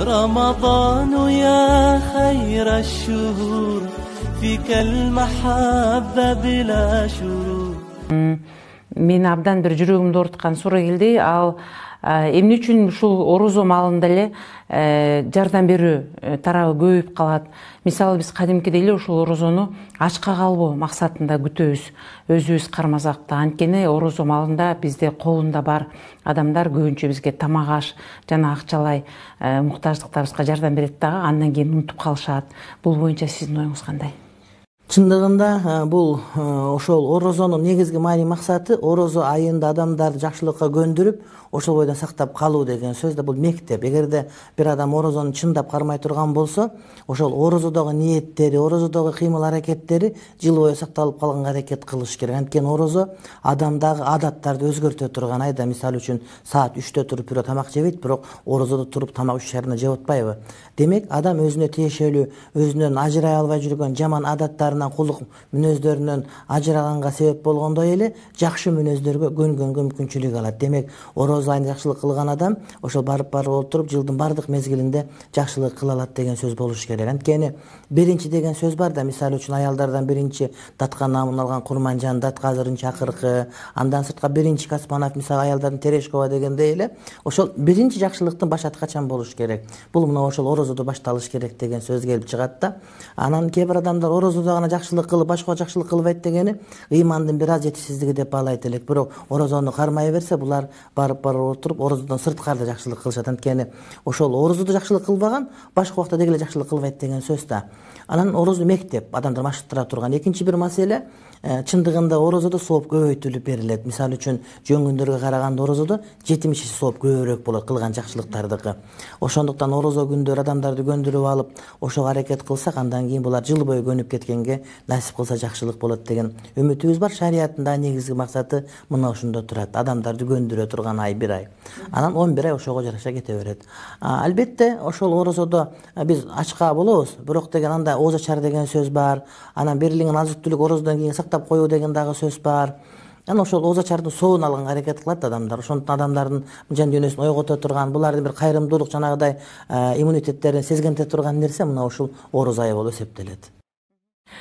رمضان يا خير الشهور فيك المحبة بلا شرور. Мен абдан бир жүрөгүмдү ооруткан суроо келди. Ал эмне үчүн ушул орозо маалында эле жардам берүү тарабы көбөйүп калат? Мисалы биз кадимкиде эле ушул орозону ачка калбоо максатында күтөбүз, өзүбүз кармасак да. Анткени орозо маалында бизде колунда бар адамдар көбүнчө бизге тамак аш жана акчалай муктаждыктарыбызга жардам берет дагы, андан кийин унутуп калышат. Бул боюнча сиздин оюңуз кандай? Чындыгында бул ошол орозонун негизги маани максаты орозо айында адамдарды жакшылыкка көндүрүп, ошол бойдон сактап калуу деген сөз да бул мектеп. Эгерде бир адам орозону чындап кармай турган болсо, ошол орозодогу ниеттери, орозодогу кыймыл-аракеттери жыл бою сакталып калганга аракет кылыш керек. Анткени орозо адамдагы адаттарды өзгөртө турган. Айда мисалы үчүн саат 3-тө туруп бирөө тамак жебейт, бирок орозодо туруп тамак 3:30 жеп атпайбы? Демек, адам өзүнө тиешелүү, өзүнөн ажырай албай жүргөн жаман адаттарынан, кулдук мүнөздөрүнөн ажыраганга себеп болгондой эле жакшы мүнөздөргө көнгөнгө мүмкүнчүлүк алат. Демек, орозо айында жакшылык кылган адам ошол барып отуруп жылдын бардык мезгилинде жакшылык кыла алат деген сөз болуш керек. Анткени биринчи деген сөз бар да, мисалы үчүн аялдардан биринчи датка намын алган Курманжан дат азырынча акыркы, андан сырткы биринчи Каспанов, мисалы аялдардын Терешкова дегендей эле, ошол биринчи жакшылыктын башаты качан болуш керек? Бул мына ошол орозодо башталыш керек деген сөз келип чыгат да. Анан кээ бир адамдар орозодо гана жакшылык кылып, башкага жакшылык кылбайт дегени ыймандын бир аз жетишсиздиги деп баалайт элек. Бирок орозону кармай берсе, булар барып отуруп орозодон сырткары жакшылык кылышат. Анткени ошол орозодо жакшылык кылбаган башка убакта деги эле жакшылык кылбайт деген сөз да. Анан орозо мектеп, адамдар машыктыра турган. Экинчи бир маселе, чындыгында орозодо сооп көбөйтүлүп берилет. Мисалы үчүн жөн күндөргө караганда орозодо 70 сооп көбүрөөк болот кылган жакшылыктардыкы. Ошондуктан орозо күндөрү адамдарды көндүрүп алып, ошого аракет кылсак, андан кийин булар жыл бою көнүп кеткенге насип кылса жакшылык болот деген үмүтүбүз бар. Шариятында негизги максаты мына ошондо турат. Адамдарды көндүрө турган ай 1 ай. Анан 11 ай ошого жараша кете берет. Албетте ошол орозодо биз ачка болобуз, бирок деген анда ооз ачар деген сөз бар. Анан берилген азык-түлүк орозодон кийин сактап коюу деген дагы сөз бар. Анан ошол ооз ачардын соонун алганга аракет кылат адамдар. Ошондуктан адамдардын жан дүйнөсүн ойгото турган, булардын бир кайрымдуулук жанагыдай иммунитеттерин сезгенте турган нерсе мына ушул орозо айы болуп эсептелет.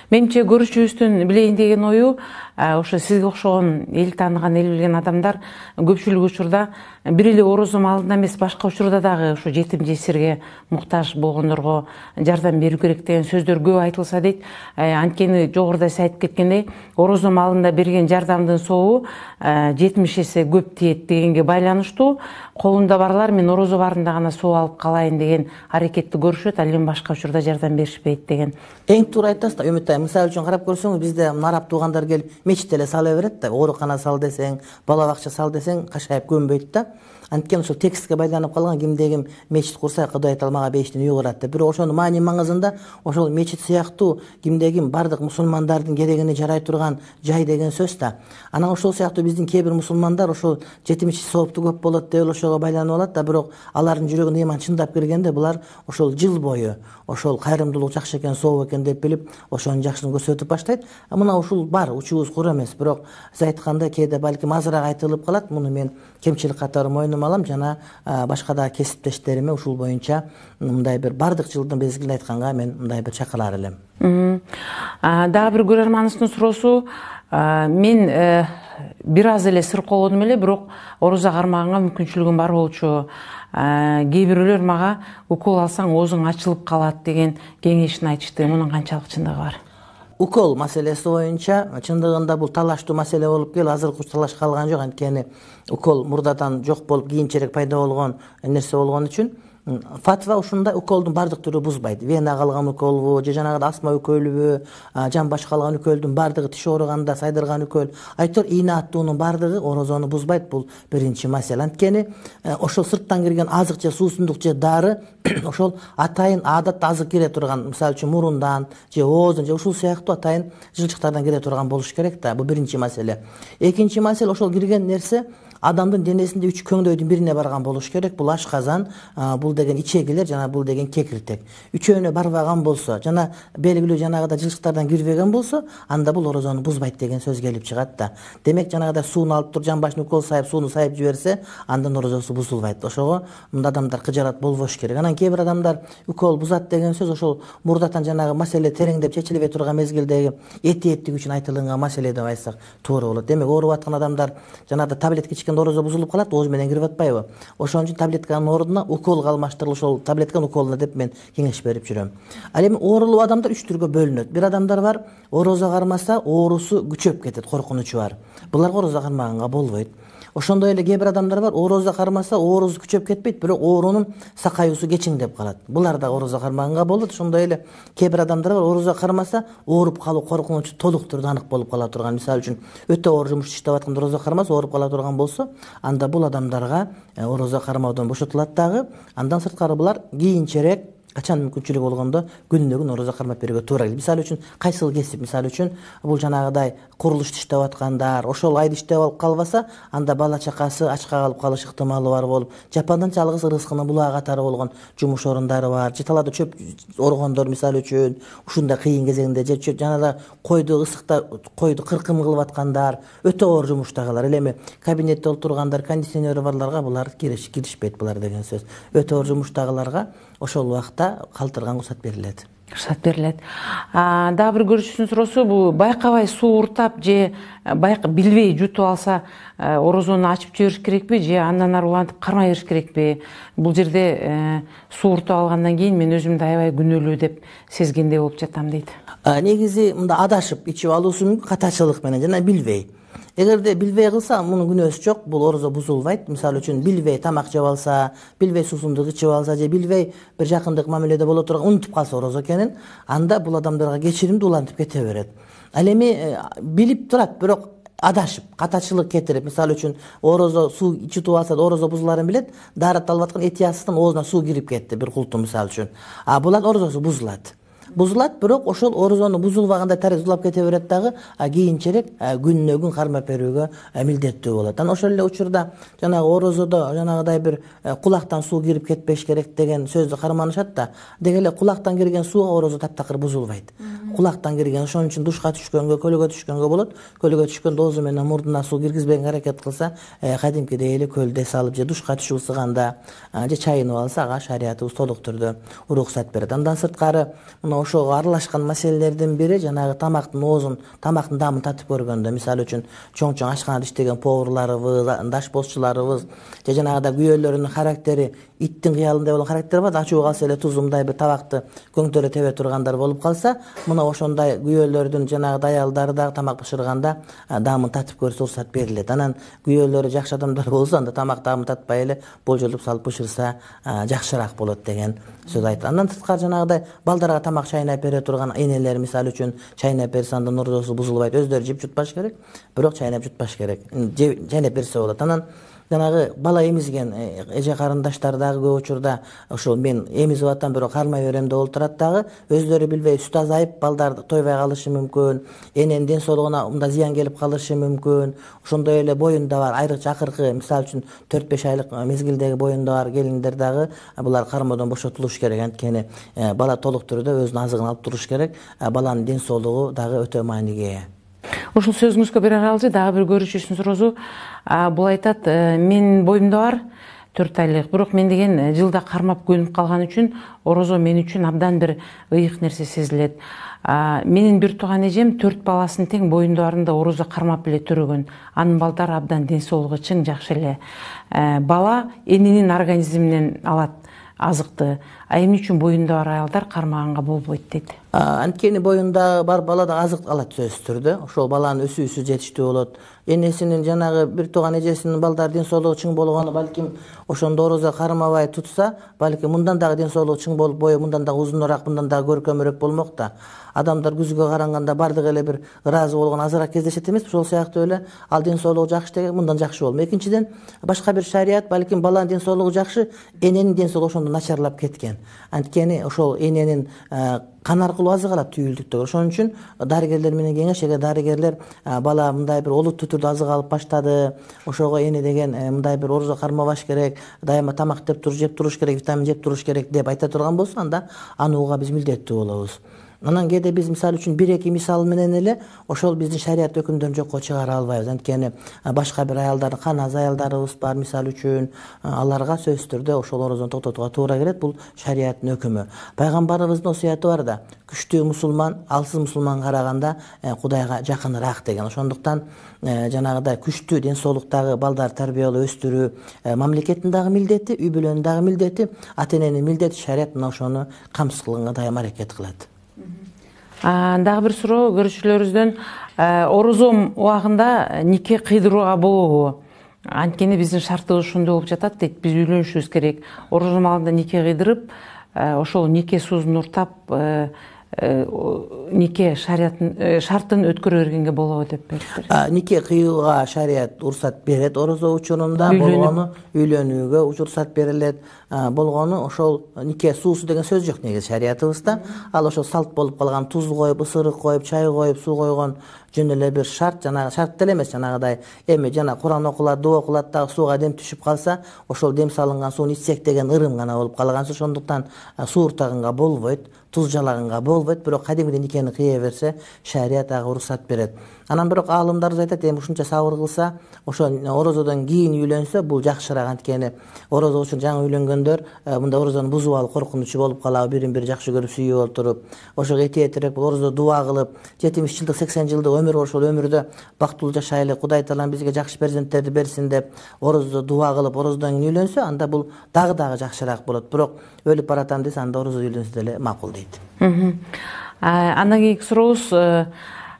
Менимче көрүүчүбүздүн билейин деген ою, ошо сизге окшогон эл тааныган, эл билген адамдар көпчүлүк учурда бир эле орозо маалында эмес, башка учурда дагы ошо жетим жесирге муктаж болгондорго жардам берүү керек деген сөздөр көп айтылса дейт. Анткени жогоруда сиз айтып кеткендей, орозо маалында берген жардамдын сообу 70 эсе көп тиет дегенге байланыштуу. Колунда барлар мен орозо барында гана соо алып калайын деген аракетти көрүшөт, ал эми башка учурда жардам беришпейт деген. Эң туура айтасыз да, Үмүт айым. Мисалы үчүн карап көрсөңүз, бизде араб туугандар келип мечитте эле сала берет да, оорукана сал десең, бала бакча сал десең, кашайып көнбөйт да. Анткени ошол текстке байланып калган, кимде ким мечит курса, Кудай айта мага 5 үй курат деп. Бирок ошонун маани маңызында ошол мечит сыяктуу кимде ким бардык мусулмандардын керегине жарай турган жай деген сөз да. Анан ошол сыяктуу биздин кээ бир мусулмандар ошол 70 соопту көп болот деп ошого байланып алат да, бирок алардын жүрөгүнө ыйман чындап киргенде булар ошол жыл бою ошол кайрымдуулук жакшы экен, сооп экен деп билип, ошонун жакшылыгын көрсөтүп баштайт. Мына ушул бар, учубуз кур эмес, бирок сиз айткандай кээде балким азыраак айтылып калат. Муну мен кемчилик катары мойнума алам, жана башка да кесиптештериме ушул боюнча мындай бир бардык жылдын мезгилин айтканга мен мындай бир чакырар элем. Дагы бир көрөрманыбыздын суроосу, мен бир аз эле сыркоодум эле, бирок орозо кармаганга мүмкүнчүлүгүм бар болчу. Кээ бирөөлөр мага укол алсаң оозуң ачылып калат деген кеңешин айтышты. Мунун канчалык чындыгы бар? Укол маселеси боюнча чындыгында бул талаштуу маселе болуп келип, азыркы талаш калган жок. Анткени укол мурдадан жок болуп кийинчерээк пайда болгон нерсе болгон үчүн фатва ушундай: уколдун бардык түрү бузбайт. Вена калган уколбу, же жанагы астма үкөлүбү, жан баш калган үкөлдүн бардыгы, тиш ооруганда сайдырган үкөл, айтор ийне аттуунун бардыгы орозону бузбайт. Бул биринчи маселе. Анткени ошол сырттан кирген азык же суусундук же дары ошол атайын адатта азык кире турган, мисалы үчүн мурундан же оозун же ушул сыяктуу атайын жылчыктардан кире турган болуш керек да. Бул биринчи маселе. Экинчи маселе, ошол кирген нерсе адамдын денесинде 3 көңдөйдүн бирине барган болуш керек. Бул ашказан, бул деген ичегилер, жана бул деген кекиртек. Үчөөнө барбаган болсо, жана белгилүү жанагыда жылчыктардан кирбеген болсо, анда бул орозону бузбайт деген сөз келип чыгат да. Демек жанагыда сууну алып туруп, жамбашын укол сайып, сууну сайып жиберсе, андан орозосу бузулбайт. Ошого мында адамдар кыжарат болбош керек. Анан кээ бир адамдар укол бузат деген сөз ошол мурдатан жанагы маселе тереңдеп чечилбей турган мезгилдеги этиеттик үчүн айтылган маселе деп айтсак туура болот. Демек ооруп аткан адамдар жанагыда таблетка ичкенде орозо бузулуп калат, ооз менен кирип атпайбы? Ошон үчүн таблетканын ордуна укол алмаштырылып, ошол таблетканын уколуна деп мен кеңеш берип жүрөм. Ал эми оорулуу адамдар 3 түргө бөлүнөт. Бир адамдар бар, орозо кармаса оорусу күчөп кетет, коркунучу бар. Буларга орозо кармаганга болбойт. Ошондой эле кээ бир адамдар бар, орозо кармаса оорусу күчөп кетпейт, бирок оорунун сакаюусу кечиңдеп калат. Булар да орозо кармаганга болот. Ошондой эле кээ бир адамдар бар, орозо кармаса ооруп калуу коркунучу толук түрдө анык болуп кала турган. Мисалы үчүн өтө оор жумуш иштеп атканда орозо кармаса ооруп кала турган болсо, анда бул адамдарга орозо кармоодон бошотулат дагы. Андан сырткары булар кийинчерээк качан мүмкүнчүлүгү болгондо күнүнө күн орозо кармап берүүгө туура келет. Мисалы үчүн кайсыл кесип, мисалы үчүн бул жанагыдай курулушта иштеп аткандар, ошол айда иштеп алып калбаса, анда бала чакасы ачка калып калыш ыктымалы бар болуп, жападан жалгыз ырыскынын булаа катары болгон жумуш орундары бар. Же талаада чөп оргондор мисалы үчүн ушундай кыйын кезеңде, же жанагыдай койду ысыкта койду кыркым кылып аткандар, өтө оор жумуштагылар. Эми кабинетте отургандар, кондиционери барларга булар киришпейт булар деген сөз. Өтө оор жумуштагыларга ошол убакта калтырган уруксат берилет. Уруксат берилет. Дагы бир көрүүчүнүн суроосу, бул байкабай суу уртап же билбей жутуп алса, орозону ачып жибериш керекпи же андан ары улантып кармай бериш керекпи? Бул жерде суу уртуп алгандан кийин мен өзүмдү аябай күнөөлүү деп сезгендей болуп жатам дейт. Негизи мында адашып ичип алуусу мүмкүн, катачылык менен жана билбей. Эгерде билбей кылса, мунун күнөөсү жок, бул орозо бузулбайт. Мисалы үчүн билбей тамак жеп алса, билбей суусундук ичип алса же билбей бир жакындык мамиледе боло турган унутуп калса орозо экенин, анда бул адамдарга кечиримди улантып кете берет. Ал эми билип турат, бирок адашып, катачылык кетирип, мисалы үчүн орозо суу ичитип алса, орозо бузуларын билет, даарат алып аткан этиясынан оозуна суу кирип кетти бир култу мисалы үчүн. Булар орозосу бузулат. Бузулат, бирок ошол орозону бузулбагандай тарез улап кете берет дагы, кийинчерээк күнүнө күн кармап берүүгө милдеттүү болот. Анан ошол эле учурда жанагы орозодо жанагыдай бир кулактан суу кирип кетпеш керек деген сөздү карманышат да. Деги эле кулактан кирген сууга орозо таптакыр бузулбайт. Кулактан кирген, ошон үчүн душка түшкөнгө, көлгө түшкөнгө болот. Көлгө түшкөндө оозу менен мурдуна суу киргизбегенге аракет кылса, кадимкидей эле көлдө салып же душка түшүп ысыганда же чайынып алса, ага шариятыбыз толук түрдө уруксат берет. Андан сырткары ошого аралашкан маселелердин бири жанагы тамактын оозун, тамактын даамын татып көргөндө, мисалы үчүн чоң ашканада иштеген поварларыбыз, дашбозчуларыбыз же жанагыда күйөөлөрүнүн характери иттин кыялындай болгон характери бар. Ачуу калса эле тузумдай бир табакты көңтөрө тебе тургандар болуп калса, мына ошондой күйөөлөрдүн жанагы аялдары дагы тамак бышырганда даамын татып көрсө уруксат берилет. Анан күйөөлөрү жакшы адамдар болсо, анда тамак даамын татпай эле болжолдуп салып бышырса жакшыраак болот деген сөз айтат. Андан сырткары жанагыдай балдарга тамак чайнап бере турган энелер, мисалы үчүн чайнап берсе андан орозосу бузулбайт. Өздөрү жеп жутпаш керек, бирок чайнап жутпаш керек. Чайнап берсе болот. Анан жанагы бала эмизген эже карындаштар дагы көп учурда ошол мен эмизип атам, бирок кармай берем деп олтурат дагы, өздөрү билбей сүт азайып балдар тойбой калышы мүмкүн, эненин ден соолугуна мында зыян келип калышы мүмкүн. Ошондой эле боюнда бар айрыкча акыркы, мисалы үчүн 4-5 айлык мезгилдеги боюнда бар келиндер дагы булар кармоодон бошотулуш керек. Анткени бала толук түрдө өзүнүн азыгын алып туруш керек. Баланын ден соолугу дагы өтө мааниге ээ. Ушул сөзүңүзгө бир аралжы дагы бир көрүүчүсүнүн суроосу, бул айтат, менин боюмда бар 4 айлык, бирок мен деген жылда кармап көнүп калган үчүн орозо мен үчүн абдан бир ыйык нерсе сезилет. Менин бир тууган эжем 4 баласын тең боюнда барында орозо кармап эле төрөгөн. Анын балдары абдан ден соолугу чың, жакшы эле. Бала эненин организминен алат азыкты. Эмне үчүн боюнда бар аялдар кармаганга болбойт дейт. Анткени боюнда бар бала да азык алат сөзсүз түрдө. Ошол баланын өсүүсү жетиштүү болот. Энесинин жанагы бир тууган эжесинин балдары ден соолугу чың болгону балким ошондо орозо кармабай тутса, балким мындан дагы ден соолугу чың болуп, бою мындан дагы узунураак, мындан дагы көркөмүрөөк болмок да. Адамдар күзгө каранганда бардыгы эле бир ыраазы болгон азыраак кездешет эмеспи? Ошол сыяктуу эле ал ден соолугу жакшы деген мындан жакшы болмок. Экинчиден, башка бир шарият балким баланын ден соолугу жакшы, эненин ден соолугу ошондо начарлап кеткен. Анткени ошол эненин кан аркылуу азык алат түйүлдүктө. Ошон үчүн дарыгерлер менен кеңеш, эгер дарыгерлер бала мындай бир олуттуу түрдө азык алып баштады, ошого эне деген мындай бир орозо кармабаш керек, дайыма тамак жеп туруш керек, витамин жеп туруш керек деп айта турган болсо, анда аны уга биз милдеттүү болобуз. Анан кээде биз мисалы үчүн 1-2 мисал менен эле ошол биздин шарият өкүмдөрүн жокко чыгара албайбыз. Анткени башка бир аялдардын кан аз аялдарыбыз бар, мисалы үчүн аларга сөзсүз түрдө ошол орозону токтотууга туура келет. Бул шариаттын өкүмү. Пайгамбарыбыздын осуяты бар да, күчтүү мусулман алсыз мусулманга караганда Кудайга жакыныраак деген. Ошондуктан жанагыдай күчтүү ден соолуктагы балдар тарбиялоо, өстүрүү мамлекеттин дагы милдети, үй бүлөнүн дагы милдети, ата эненин милдети. Шарият мына ошону камсыз кылганга дайым аракет кылат. Дагы бир суроо көрүүчүлөрүбүздөн, орозом убагында нике кыйдырууга болобу? Анткени биздин шартыбыз ушундай болуп жатат дейт. Биз үйлөнүшүбүз керек. Орозом алдында нике кыйдырып, ошол нике суузун уртап, нике шартын өткөрө бергенге болобу деп бериптир. Нике кыюуга шарият уруксат берет орозо учурунда, болгону үйлөнүүгө уруксат берилет. Болгону ошол нике суусу деген сөз жок негизи шариятыбызда. Ал ошол салт болуп калган туз коюп, ысырык коюп, чай коюп, суу койгон жөн эле бир шарт, жанагы шарт деле эмес, жанагыдай эми жана Куран окулат, дуа окулат дагы сууга дем түшүп калса, ошол дем салынган сууну ичсек деген ырым гана болуп калган. Ошондуктан суу уртаганга болбойт, туз жалаганга болбойт, бирок кадимгидей никени кыя берсе, шарият ага уруксат берет. Анан бирок аалымдарыбыз айтат, эми ушунча сабыр кылса, ошо орозодон кийин үйлөнсө, бул жакшыраак. Анткени орозо үчүн жаңы үйлөнгөндөр мындай орозону бузуп алып коркунучу болуп калабы, бирин бири жакшы көрүп сүйүп отуруп, ошого этиетирээк бул орозо дуа кылып, 70 жылдык 80 жылдык өмүр бар, ошол өмүрдө бактылуу жашайлы, Кудай Таалам бизге жакшы перзенттерди берсин деп орозо дуа кылып, орозодон кийин үйлөнсө, анда бул дагы жакшыраак болот. Бирок өлүп баратам десе, анда орозо үйлөнсө деле макул дейт. Андан кийинки сурообуз,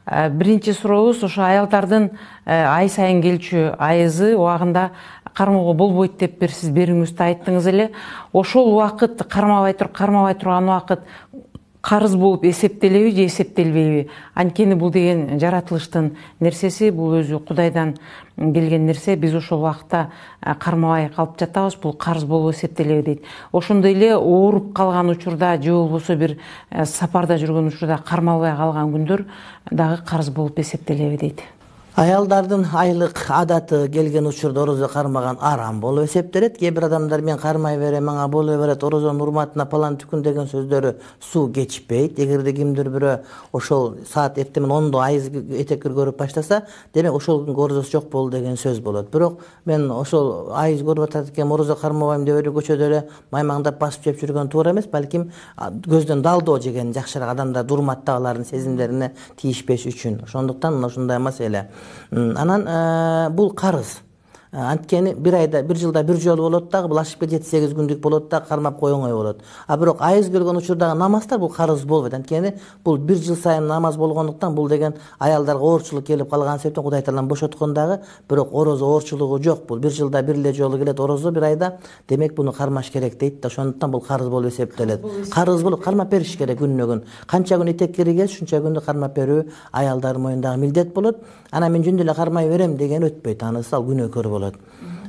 биринчи сурообуз ошо аялдардын ай сайын келчү айызы убагында кармоого болбойт деп сиз берүүңүздө айттыңыз эле. Ошол убакыт кармабай турган убакыт карыз болуп эсептелеби же эсептелбейби? Анткени бул деген жаратылыштын нерсеси, бул өзү Кудайдан келген нерсе. Биз ошол убакта кармабай калып жатабыз, бул карыз болуп эсептелеби дейт. Ошондой эле ооруп калган учурда же болбосо бир сапарда жүргөн учурда кармалбай калган күндөр дагы карыз болуп эсептелеби дейт. Аялдардын айлык адаты келген учурда орозо кармаган арам болуп эсептелет. Кээ бир адамдар мен кармай берем, мага боло берет, орозонун урматына палан түкүн деген сөздөрү суу кечпейт. Эгерде кимдир бирөө ошол саат эртемен 10-до айыз этек көрүп баштаса, демек ошол күнгө орозосу жок болду деген сөз болот. Бирок мен ошол айыз көрүп атат экен, орозо кармабайм деп эле көчөдө эле маймаңдап басып жеп жүргөн туура эмес. Балким көздөн далдоо жеген жакшыраак, адамдар урматтап алардын сезимдерине тийишпеш үчүн. Ошондуктан ушундай маселе. Анан бул карыз. Анткени бир айда, бир жылда бир жолу болот дагы, бул ашып 7-8 күндүк болот да, кармап кой оңой болот. Бирок айыз келген учурдагы намаздар бул карыз болбойт. Анткени бул бир жыл сайын намаз болгондуктан, бул деген аялдарга оорчулук келип калган себептен Кудай Таалам бошоткон дагы, бирок орозо оорчулугу жок. Бул бир жылда бир эле жолу келет орозо бир айда, демек буну кармаш керек дейт да. Ошондуктан бул карыз болуп эсептелет. Карыз болуп кармап бериш керек күнүнө күн. Канча күн этек киргиз, ушунча күндү кармап берүү аялдардын мойнундагы милдет болот. Анан мен жөн эле кармай берем деген өтпөйт. Анысы ал күнөөкөр болот.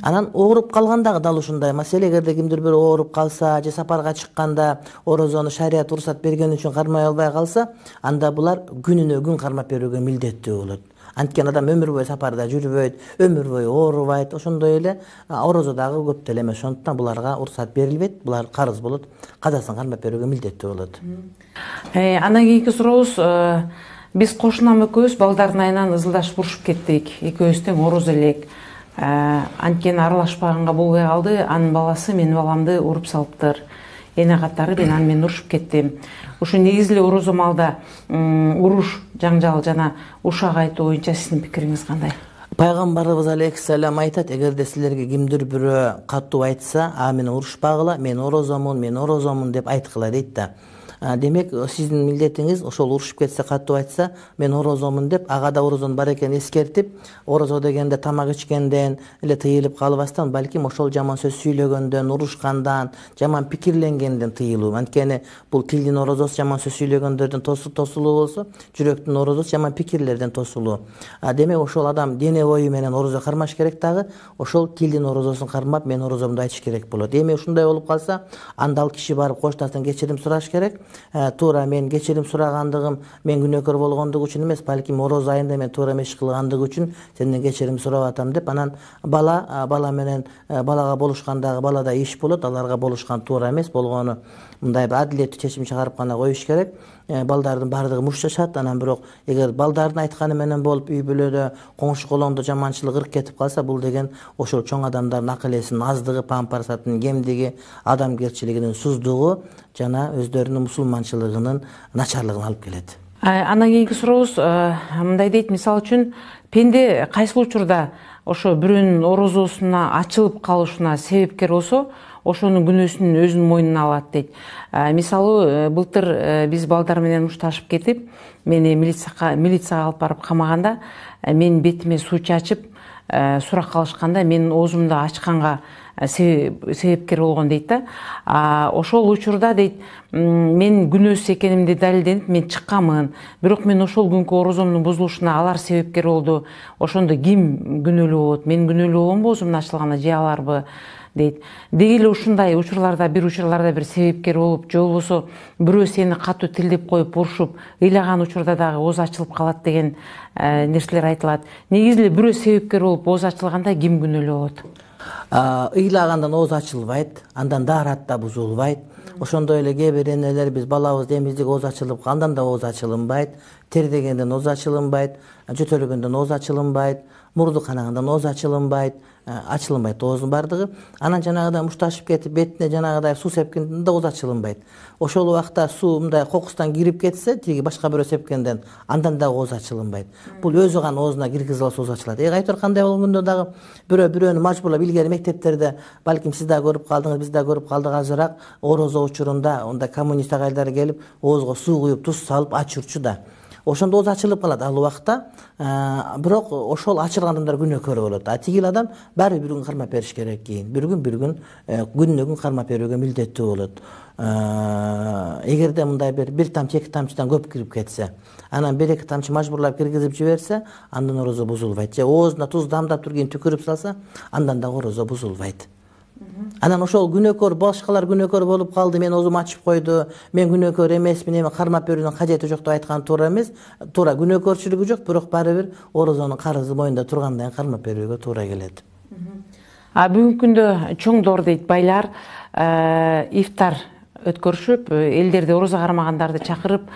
Анан ооруп калгандагы дал ушундай маселе. Эгерде кимдир бир ооруп калса же сапарга чыкканда орозону шарият уруксат берген үчүн кармай албай калса, анда булар күнүнө күн кармап берүүгө милдеттүү болот. Анткени адам өмүр бою сапарда жүрбөйт, өмүр бою оорубайт. Ошондой эле орозо дагы көп деле эмес. Ошондуктан буларга уруксат берилбейт. Булар карыз болот. Казасын кармап берүүгө милдеттүү болот. Андан кийинки сурообуз, биз кошунам экөөбүз балдардын айынан ызылдашып урушуп кеттик. Экөөбүз тең орозо элек. Анткени аралашпаганга болбой калды. Анын баласы менин баламды уруп салыптыр. Эне катары мен аны менен урушуп кеттим. Ушу негизи эле орозо маалда уруш, жаңжал жана ушак айтуу боюнча сиздин пикириңиз кандай? Пайгамбарыбыз алейхиссалам айтат, эгерде силерге кимдир бирөө катуу айтса, мен урушпагыла, мен орозомун деп айткыла дейт да. Демек сиздин милдетиңиз ошол урушуп кетсе, катуу айтса, мен орозомун деп, ага да орозон бар экенин эскертип, орозо дегенде тамак ичкенден эле тыйылып калбастан, балким ошол жаман сөз сүйлөгөндөн, урушкандан, жаман пикирленгенден тыйылуу. Анткени бул тилдин орозосу жаман сөз сүйлөгөндөрдөн тосулуу болсо, жүрөктүн орозосу жаман пикирлерден тосулуу. Демек ошол адам дене бою менен орозо кармаш керек дагы, ошол тилдин орозосун кармап, мен орозомду айтыш керек болот. Эми ушундай болуп калса, анда ал киши барып кошташтан кечирим сураш керек. Туура мен кечирим сурагандыгым мен күнөөкөр болгондугу үчүн эмес, балким орозо айында мен туура эмес иш кылгандыгы үчүн сенден кечирим сурап атам деп, анан бала менен балага болушкандагы балада иш болот, аларга болушкан туура эмес болгону мындай бир адилеттүү чечим чыгарып гана коюш керек. Балдардын баардыгы мушташат, анан бирок эгер балдардын айтканы менен болуп үй бүлөдө коңшу колоңдо жаманчылык ырк кетип калса, бул деген ошол чоң адамдардын акыл эсинин аздыгы, пампарсатынын кемдиги, адамгерчилигинин суздугу жана өздөрүнүн мусулманчылыгынын начарлыгына алып келет. Андан кийинки сурообуз мындай дейт, мисалы үчүн пенде кайсы учурда ошо бирөөнүн орозосуна ачылып калышына себепкер болсо, ошонун күнөөсүн өзүнүн мойнуна алат дейт. Мисалы, былтыр биз балдар менен мушташып кетип, мени милицияга алып барып камаганда, менин бетиме суу чачып, сурак калышканда менин оозумду ачканга себепкер болгон дейт да. Ошол учурда дейт, мен күнөөсүз экенимди далилденип, мен чыкканмын. Бирок мен ошол күнкү орозомдун бузулушуна алар себепкер болду. Ошондо ким күнөөлүү болот? Мен күнөөлүү боломбу оозумдун ачылганына же аларбы? Дейт. Деги эле ушундай учурларда бир себепкер болуп, же болбосо бирөө сени катуу тилдеп коюп урушуп, ыйлаган учурда дагы ооз ачылып калат деген нерселер айтылат. Негизи эле бирөө себепкер болуп ооз ачылганда ким күнөөлүү болот? Ыйлагандан ооз ачылбайт, андан даарат да бузулбайт. Ошондой эле кээ бир энелер биз балабызды эмиздик ооз ачылып, андан да ооз ачылынбайт, тердегенден ооз ачылынбайт, жөтөлгөндөн ооз ачылынбайт, мурду канагандан ооз ачылынбайт ооздун бардыгы. Анан жанагыдай мушташып кетип, бетине жанагыдай суу сепкенден да ооз ачылынбайт. Ошол убакта суу мындай кокустан кирип кетсе, тиги башка бирөө сепкенден, андан да ооз ачылынбайт. Бул өзү гана оозуна киргизе алса ооз ачылат. Айтор кандай болгондо дагы бирөөнү мажбурлап, илгери мектептерде, балким сиз да көрүп калдыңыз, биз да көрүп калдык азыраак, орозо учурунда онда коммунист агайлар келип, оозго суу куюп, туз салып ачырчу да. Ошондо ооз ачылып калат ал убакта, бирок ошол ачылган адамдар күнөөкөр болот. Тигил адам баары бир күн кармап бериш керек кийин. Бир күн күнүнө күн кармап берүүгө милдеттүү болот. Эгерде мындай бир тамчы, эки тамчыдан көп кирип кетсе, анан бир эки тамчы мажбурлап киргизип жиберсе, андан орозо бузулбайт. Же оозуна туз дамдап туруп кийин түкүрүп салса, андан да орозо бузулбайт. Анан ошол күнөөкөр, башкалар күнөөкөр болуп калды, мен оозум ачып койду, мен күнөөкөр эмесмин, эми кармап берүүнүн кажети жок деп айткан туура эмес. Туура күнөөкөрчүлүгү жок, бирок баары бир орозонун карызы моюнда тургандан кийин кармап берүүгө туура келет. Бүгүнкү күндө чоңдор дейт, байлар ифтар өткөрүшүп, элдерди орозо кармагандарды чакырып,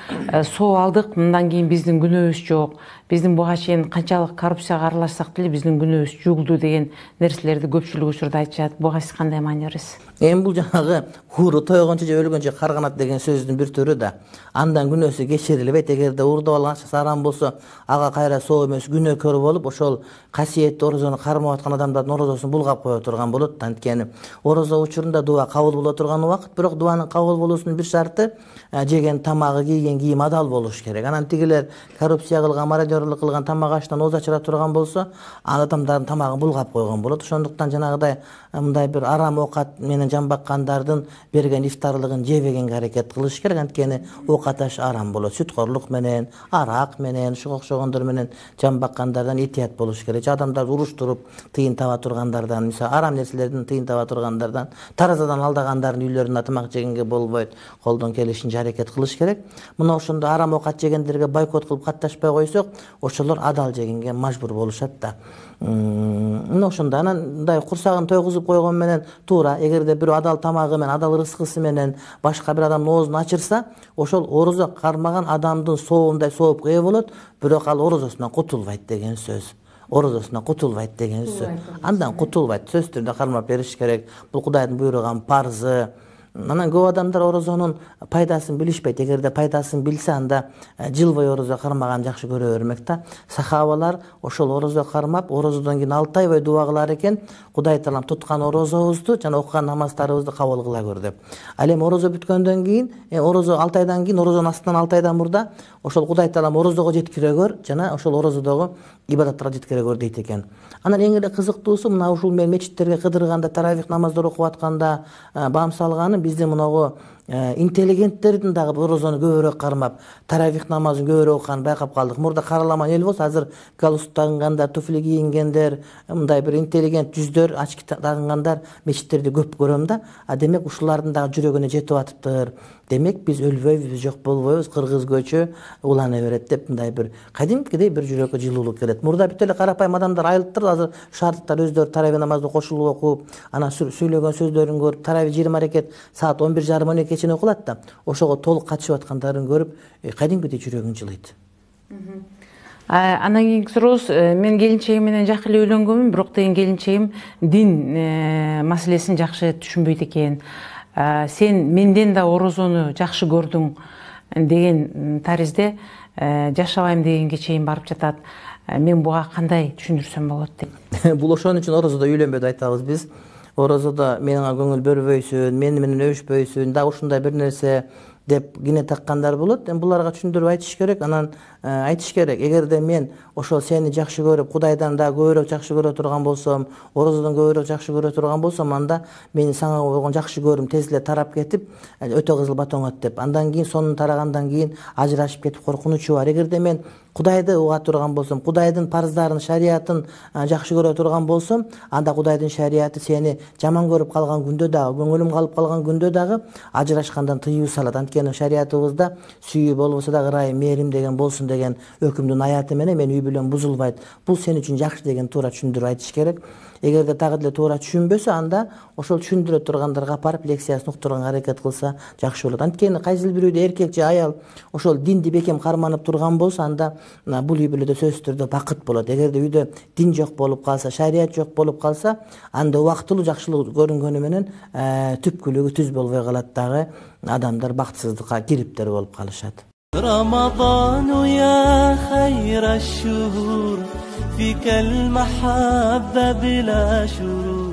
соо алдык, мындан кийин биздин күнөөбүз жок, биздин буга чейин канчалык коррупцияга аралашсак деле биздин күнөөбүз жугулду деген нерселерди көпчүлүк учурда айтышат. Буга сиз кандай маани бересиз? Эми бул жанагы ууру тойгончу же өлгөнчө карганат деген сөздүн бир түрү да. Андан күнөөсү кечирилбейт. Эгерде уурдап алган акчасы арам болсо, ага кайра соо эмес күнөөкөр болуп, ошол касиеттүү орозону кармап аткан адамдардын орозосун булгап кое турган болот. Анткени орозо учурунда дуа кабыл боло турган убакыт, бирок дуанын кабыл болуусунун бир шарты жеген тамагы, кийген кийим адал болуш керек. Анан тигилер коррупция кылган, мародерлык кылган, тамак аштан ооз ачыра турган болсо, ал адамдардын тамагын булгап койгон болот. Ошондуктан жанагыдай мындай бир арам оокат менен жамбаккандардын берген ифтарлыгын жебегенге аракет кылыш керек. Анткени оокат аш арам болот. Сүткорлук менен, арак менен, ушуга окшогондор менен жамбаккандардан этият болуш керек. Адамдарды уруштуруп тыйын таба тургандардан, мисалы арам нерселерден тыйын таба тургандардан, таразадан алдагандардын үйлөрүнө тамак жегенге болбойт. Колдон келишинче аракет кылыш керек. Мына ошондо арам оокат жегендерге бойкот кылып катташпай койсок, ошолор адал жегенге мажбур болушат да. Мына ошондо анан мындай курсагын тойгузуп койгон менен туура. Эгерде бирөө адал тамагы менен, адал рызкысы менен башка бир адамдын оозун ачырса, ошол орозо кармаган адамдын сообундай соопко ээ болот, бирок ал орозосунан кутулбайт деген сөз. Орозосунан кутулбайт деген сөз. Андан кутулбайт. Сөзсүз түрдө кармап бериш керек. Бул Кудайдын буйруган парзы. Анан көп адамдар орозонун пайдасын билишпейт. Эгерде пайдасын билсе, анда жыл бою орозо кармаган жакшы көрө бермек да. Сахабалар ошол орозо кармап, орозодон кийин 6 ай бою дуа кылар экен. Кудай Таалам туткан орозобузду жана окуган намаздарыбызды кабыл кыла көр деп. Ал эми орозо бүткөндөн кийин, орозо 6 айдан кийин, орозонун астынан 6 айдан мурда ошол Кудай Таалам орозого жеткире көр жана ошол орозодогу ибадаттарга жеткире көр дейт экен. Анан эң эле кызыктуусу мына ушул мен мечиттерге кыдырганда, таравих намаздар окуп атканда баам салганы, биздин мынагу интеллигенттердин дагы орозону көбүрөөк кармап, таравих намазын көбүрөөк окуганын байкап калдык. Мурда караламан эл болсо, азыр галстук тагынгандар, туфли кийингендер, мындай бир интеллигент жүздөр, очки тагынгандар мечиттерди көп көрөм да. Демек ушулардын дагы жүрөгүнө жетип атыптыр. Демек биз өлбөйбүз, жок болбойбуз, кыргыз көчү улана берет деп мындай бир кадимкидей бир жүрөккө жылуулук келет. Мурда бүт эле карапайым адамдар айылыптыр, азыр шаардыктар өздөрү таравих намазды кошулуп окуп, анан сүйлөгөн сөздөрүн көрүп, таравих 20 рекет саат 11:30-12 чейин окулат да. Ошого толук катышып аткандарын көрүп, кадимкидей жүрөгүң жылыйт. Анан кийинки сурообуз, мен келинчегим менен жакшы эле үйлөнгөнмүн, бирок деген келинчегим дин маселесин жакшы түшүнбөйт экен. Сен менден да орозону жакшы көрдүң деген таризде жашабайм дегенге чейин барып жатат. Мен буга кандай түшүндүрсөм болот дейт. Бул ошон үчүн орозодо үйлөнбө деп айтабыз биз. Орозодо менин көңүл бөлбөйсүн, мени менен өбүшпөйсүн, да ушундай бир нерсе деп кине таккандар болот. Буларга түшүндүрүп айтыш керек, анан айтыш керек. Эгерде мен ошол сени жакшы көрүп, Кудайдан да көбүрөөк жакшы көрө турган болсом, орозодон көбүрөөк жакшы көрө турган болсом, анда менин сага болгон жакшы көрүм тез эле тарап кетип, өтө кызыл батоңот деп. Андан кийин сонун тарагандан кийин ажырашып кетип коркунучу бар. Эгерде мен Кудайды уга турган болсом, Кудайдын парыздарын, шариятын жакшы көрө турган болсом, анда Кудайдын шарияты сени жаман көрүп калган күндө дагы, көңүлүм калып калган күндө дагы ажырашкандан тыюу салат. Анткени шариятыбызда сүйүү болбосо да ырайым, мээрим деген болсун деген өкүмдүн аяты менен мен үй бүлөм бузулбайт. Бул сен үчүн жакшы деген туура түшүндүрүп айтыш керек. Эгерде дагы деле туура түшүнбөсө, анда ошол түшүндүрө тургандарга барып лекциясын уктурганга аракет кылса жакшы болот. Анткени кайсыл бир үйдө эркек же аял ошол динди бекем карманып турган болсо, анда бул үй бүлөдө сөзсүз түрдө бакыт болот. Эгерде үйдө дин жок болуп калса, шарият жок болуп калса, анда убактылуу жакшылык көрүнгөнү менен түпкүлүгү түз болбой калат, дагы адамдар бактысыздыкка кириптер болуп калышат. رمضان يا خير الشهور فيك المحبة بلا شرور